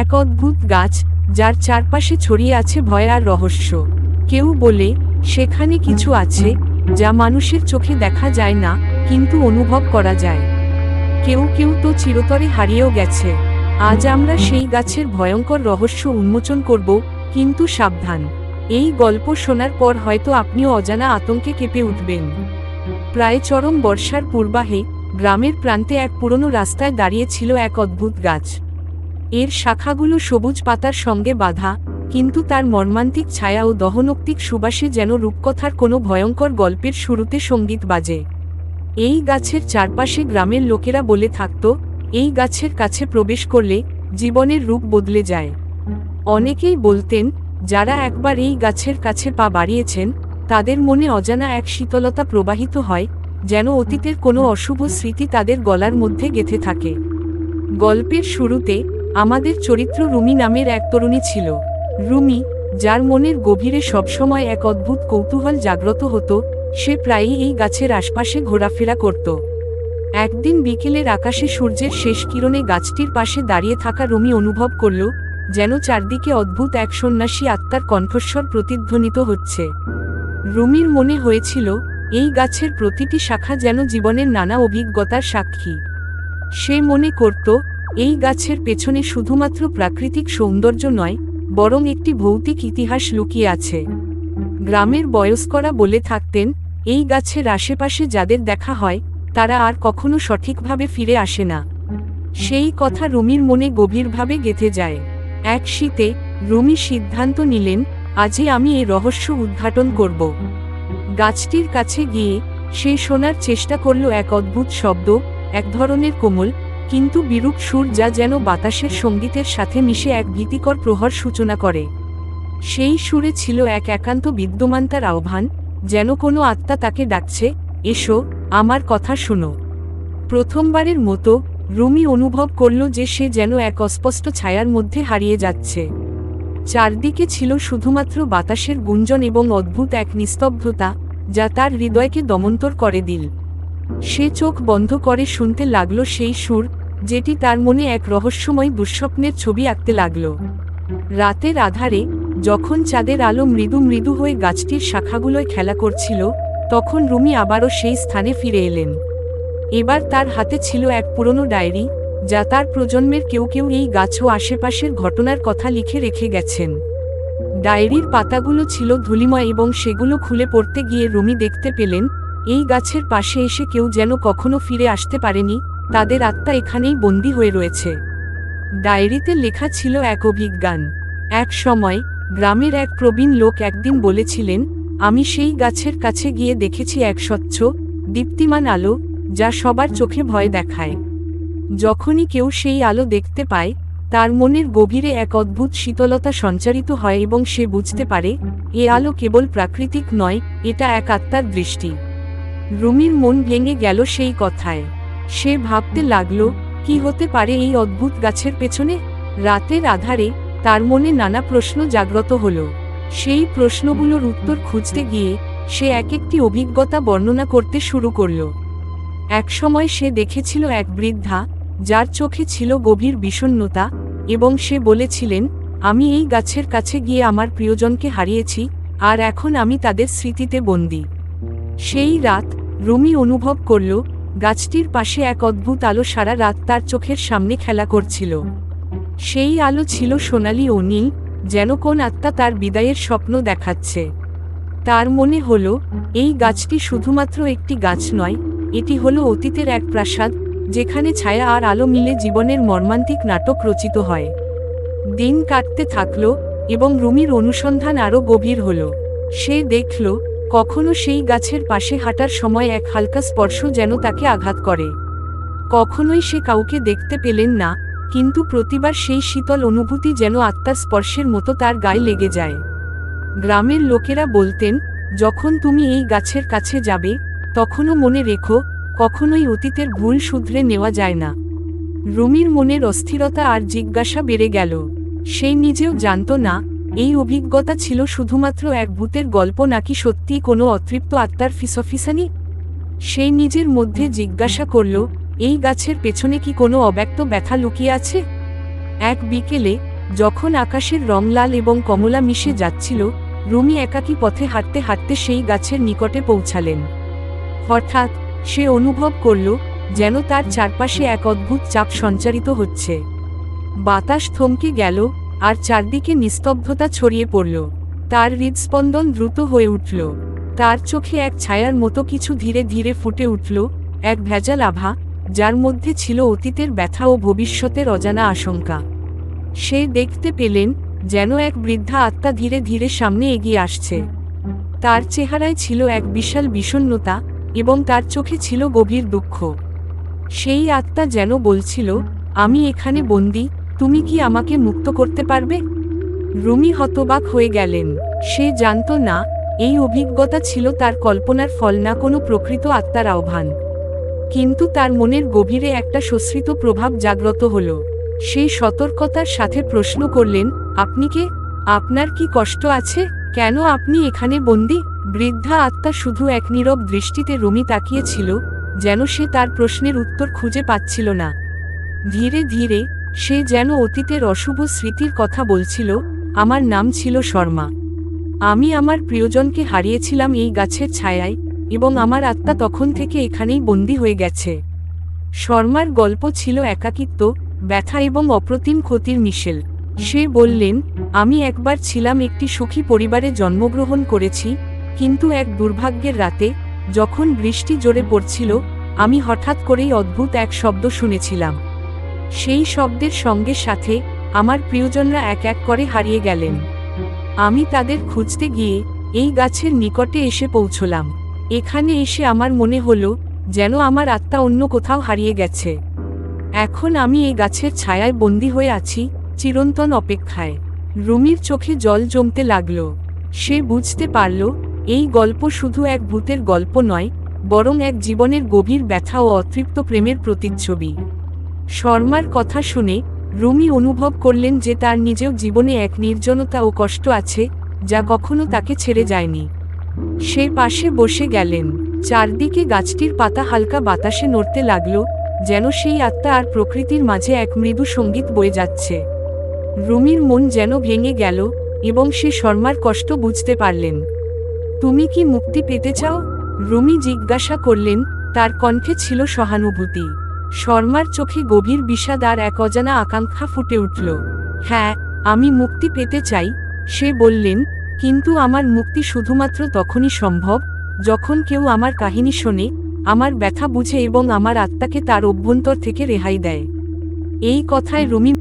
এক অদ্ভুত গাছ, যার চারপাশে ছড়িয়ে আছে ভয় আর রহস্য। কেউ বলে সেখানে কিছু আছে যা মানুষের চোখে দেখা যায় না, কিন্তু অনুভব করা যায়। কেউ কেউ তো চিরতরে হারিয়েও গেছে। আজ আমরা সেই গাছের ভয়ঙ্কর রহস্য উন্মোচন করব, কিন্তু সাবধান, এই গল্প শোনার পর হয়তো আপনিও অজানা আতঙ্কে কেঁপে উঠবেন। প্রায় চরম বর্ষার পূর্বাহে গ্রামের প্রান্তে এক পুরনো রাস্তায় দাঁড়িয়ে ছিল এক অদ্ভুত গাছ। এর শাখাগুলো সবুজ পাতার সঙ্গে বাঁধা, কিন্তু তার মর্মান্তিক ছায়া ও দহনোক্তিক সুবাসে যেন রূপকথার কোনো ভয়ঙ্কর গল্পের শুরুতে সঙ্গীত বাজে। এই গাছের চারপাশে গ্রামের লোকেরা বলে থাকত, এই গাছের কাছে প্রবেশ করলে জীবনের রূপ বদলে যায়। অনেকেই বলতেন, যারা একবার এই গাছের কাছে পা বাড়িয়েছেন তাদের মনে অজানা এক শীতলতা প্রবাহিত হয়, যেন অতীতের কোনো অশুভ স্মৃতি তাদের গলার মধ্যে গেঁথে থাকে। গল্পের শুরুতে আমাদের চরিত্র রুমি নামের এক তরুণী ছিল। রুমি, যার মনের গভীরে সবসময় এক অদ্ভুত কৌতূহল জাগ্রত হতো, সে প্রায়ই এই গাছের আশপাশে ঘোরাফেরা করত। একদিন বিকেলের আকাশে সূর্যের শেষ কিরণে গাছটির পাশে দাঁড়িয়ে থাকা রুমি অনুভব করল, যেন চারদিকে অদ্ভুত এক সন্ন্যাসী আত্মার কণ্ঠস্বর প্রতিধ্বনিত হচ্ছে। রুমির মনে হয়েছিল, এই গাছের প্রতিটি শাখা যেন জীবনের নানা অভিজ্ঞতার সাক্ষী। সে মনে করত, এই গাছের পেছনে শুধুমাত্র প্রাকৃতিক সৌন্দর্য নয়, বরং একটি ভৌতিক ইতিহাস লুকিয়ে আছে। গ্রামের বয়স্করা বলে থাকতেন, এই গাছের আশেপাশে যাদের দেখা হয় তারা আর কখনো সঠিকভাবে ফিরে আসে না। সেই কথা রুমির মনে গভীরভাবে গেঁথে যায়। এক শীতে রুমি সিদ্ধান্ত নিলেন, আজই আমি এই রহস্য উদ্ঘাটন করব। গাছটির কাছে গিয়ে সে শোনার চেষ্টা করল এক অদ্ভুত শব্দ, এক ধরনের কোমল কিন্তু বিরূপ সুর, যা যেন বাতাসের সঙ্গীতের সাথে মিশে এক ভীতিকর প্রহর সূচনা করে। সেই সুরে ছিল এক একান্ত বিদ্যমানতার আহ্বান, যেন কোনো আত্মা তাকে ডাকছে, এসো, আমার কথা শোনো। প্রথমবারের মতো রুমি অনুভব করল যে সে যেন এক অস্পষ্ট ছায়ার মধ্যে হারিয়ে যাচ্ছে। চারদিকে ছিল শুধুমাত্র বাতাসের গুঞ্জন এবং অদ্ভুত এক নিস্তব্ধতা, যা তার হৃদয়কে দমন্তর করে দিল। সে চোখ বন্ধ করে শুনতে লাগলো সেই সুর, যেটি তার মনে এক রহস্যময় দুঃস্বপ্নের ছবি আঁকতে লাগল। রাতের আধারে যখন চাঁদের আলো মৃদু মৃদু হয়ে গাছটির শাখাগুলোয় খেলা করছিল, তখন রুমি আবারও সেই স্থানে ফিরে এলেন। এবার তার হাতে ছিল এক পুরনো ডায়েরি, যা তার প্রজন্মের কেউ কেউ এই গাছ ও আশেপাশের ঘটনার কথা লিখে রেখে গেছেন। ডায়েরির পাতাগুলো ছিল ধূলিময় এবং সেগুলো খুলে পড়তে গিয়ে রুমি দেখতে পেলেন, এই গাছের পাশে এসে কেউ যেন কখনো ফিরে আসতে পারেনি, তাদের আত্মা এখানেই বন্দী হয়ে রয়েছে। ডায়েরিতে লেখা ছিল এক অভিজ্ঞান। এক সময় গ্রামের এক প্রবীণ লোক একদিন বলেছিলেন, আমি সেই গাছের কাছে গিয়ে দেখেছি এক স্বচ্ছ, দীপ্তিমান আলো, যা সবার চোখে ভয় দেখায়। যখনই কেউ সেই আলো দেখতে পায়, তার মনের গভীরে এক অদ্ভুত শীতলতা সঞ্চারিত হয় এবং সে বুঝতে পারে, এ আলো কেবল প্রাকৃতিক নয়, এটা এক আত্মার দৃষ্টি। রুমির মন ভেঙে গেল সেই কথায়। সে ভাবতে লাগল, কি হতে পারে এই অদ্ভুত গাছের পেছনে। রাতের আধারে তার মনে নানা প্রশ্ন জাগ্রত হলো। সেই প্রশ্নগুলোর উত্তর খুঁজতে গিয়ে সে এক একটি অভিজ্ঞতা বর্ণনা করতে শুরু করল। একসময় সে দেখেছিল এক বৃদ্ধা, যার চোখে ছিল গভীর বিষণ্ণতা, এবং সে বলেছিলেন, আমি এই গাছের কাছে গিয়ে আমার প্রিয়জনকে হারিয়েছি, আর এখন আমি তাদের স্মৃতিতে বন্দী। সেই রাত রুমি অনুভব করল, গাছটির পাশে এক অদ্ভুত আলো সারা রাত তার চোখের সামনে খেলা করছিল। সেই আলো ছিল সোনালি ও নীল, যেন কোন আত্মা তার বিদায়ের স্বপ্ন দেখাচ্ছে। তার মনে হলো, এই গাছটি শুধুমাত্র একটি গাছ নয়, এটি হলো অতীতের এক প্রাসাদ, যেখানে ছায়া আর আলো মিলে জীবনের মর্মান্তিক নাটক রচিত হয়। দিন কাটতে থাকল এবং রুমির অনুসন্ধান আরও গভীর হল। সে দেখল, কখনো সেই গাছের পাশে হাঁটার সময় এক হালকা স্পর্শ যেন তাকে আঘাত করে। কখনোই সে কাউকে দেখতে পেলেন না, কিন্তু প্রতিবার সেই শীতল অনুভূতি যেন আত্মার স্পর্শের মতো তার গায়ে লেগে যায়। গ্রামের লোকেরা বলতেন, যখন তুমি এই গাছের কাছে যাবে, তখনও মনে রেখো, কখনোই অতীতের ভুল শুধরে নেওয়া যায় না। রুমির মনের অস্থিরতা আর জিজ্ঞাসা বেড়ে গেল। সে নিজেও জানত না, এই অভিজ্ঞতা ছিল শুধুমাত্র এক ভূতের গল্প নাকি সত্যিই কোনো অতৃপ্ত আত্মার ফিসফিসানি। সে নিজের মধ্যে জিজ্ঞাসা করল, এই গাছের পেছনে কি কোনো অব্যক্ত ব্যথা লুকিয়ে আছে? এক বিকেলে যখন আকাশের রং লাল এবং কমলা মিশে যাচ্ছিল, রুমি একাকী পথে হাঁটতে হাঁটতে সেই গাছের নিকটে পৌঁছালেন। হঠাৎ সে অনুভব করল যেন তার চারপাশে এক অদ্ভুত চাপ সঞ্চারিত হচ্ছে। বাতাস থমকে গেল আর চারদিকে নিস্তব্ধতা ছড়িয়ে পড়ল। তার হৃদস্পন্দন দ্রুত হয়ে উঠল। তার চোখে এক ছায়ার মতো কিছু ধীরে ধীরে ফুটে উঠল, এক ভেজাল আভা, যার মধ্যে ছিল অতীতের ব্যথা ও ভবিষ্যতের অজানা আশঙ্কা। সে দেখতে পেলেন যেন এক বৃদ্ধা আত্মা ধীরে ধীরে সামনে এগিয়ে আসছে। তার চেহারায় ছিল এক বিশাল বিষণ্ণতা এবং তার চোখে ছিল গভীর দুঃখ। সেই আত্মা যেন বলছিল, আমি এখানে বন্দী, তুমি কি আমাকে মুক্ত করতে পারবে? রুমি হতবাক হয়ে গেলেন। সে জানত না এই অভিজ্ঞতা ছিল তার কল্পনার ফল, না কোনো প্রকৃত আত্মার আহ্বান। কিন্তু তার মনের গভীরে একটা সশ্রিত প্রভাব জাগ্রত হল। সে সতর্কতার সাথে প্রশ্ন করলেন, আপনি কে? আপনার কি কষ্ট আছে? কেন আপনি এখানে বন্দী? বৃদ্ধা আত্মা শুধু এক নীরব দৃষ্টিতে রুমি তাকিয়েছিল, যেন সে তার প্রশ্নের উত্তর খুঁজে পাচ্ছিল না। ধীরে ধীরে সে যেন অতীতের অশুভ স্মৃতির কথা বলছিল, আমার নাম ছিল শর্মা। আমি আমার প্রিয়জনকে হারিয়েছিলাম এই গাছের ছায়ায়, এবং আমার আত্মা তখন থেকে এখানেই বন্দী হয়ে গেছে। শর্মার গল্প ছিল একাকিত্ব, ব্যথা এবং অপ্রতিম ক্ষতির মিশেল। সে বললেন, আমি একবার ছিলাম একটি সুখী পরিবারে জন্মগ্রহণ করেছি, কিন্তু এক দুর্ভাগ্যের রাতে, যখন বৃষ্টি জোরে পড়ছিল, আমি হঠাৎ করেই অদ্ভুত এক শব্দ শুনেছিলাম। সেই শব্দের সঙ্গে সাথে আমার প্রিয়জনরা এক এক করে হারিয়ে গেলেন। আমি তাদের খুঁজতে গিয়ে এই গাছের নিকটে এসে পৌঁছলাম। এখানে এসে আমার মনে হলো যেন আমার আত্মা অন্য কোথাও হারিয়ে গেছে। এখন আমি এই গাছের ছায়ায় বন্দী হয়ে আছি, চিরন্তন অপেক্ষায়। রুমির চোখে জল জমতে লাগল। সে বুঝতে পারল এই গল্প শুধু এক ভূতের গল্প নয়, বরং এক জীবনের গভীর ব্যথা ও অতৃপ্ত প্রেমের প্রতিচ্ছবি। শর্মার কথা শুনে রুমি অনুভব করলেন যে তার নিজেও জীবনে এক নির্জনতা ও কষ্ট আছে, যা কখনো তাকে ছেড়ে যায়নি। সে পাশে বসে গেলেন। চারদিকে গাছটির পাতা হালকা বাতাসে নড়তে লাগল, যেন সেই আত্মা আর প্রকৃতির মাঝে এক মৃদু সঙ্গীত বয়ে যাচ্ছে। রুমির মন যেন ভেঙে গেল এবং সে শর্মার কষ্ট বুঝতে পারলেন। তুমি কি মুক্তি পেতে চাও? রুমি জিজ্ঞাসা করলেন, তার কণ্ঠে ছিল সহানুভূতি। শর্মার চোখে গভীর বিষাদ আর এক অজানা আকাঙ্ক্ষা ফুটে উঠল। হ্যাঁ, আমি মুক্তি পেতে চাই, সে বললেন, কিন্তু আমার মুক্তি শুধুমাত্র তখনই সম্ভব যখন কেউ আমার কাহিনী শোনে, আমার ব্যথা বুঝে এবং আমার আত্মাকে তার অভ্যন্তর থেকে রেহাই দেয়। এই কথায় রুমি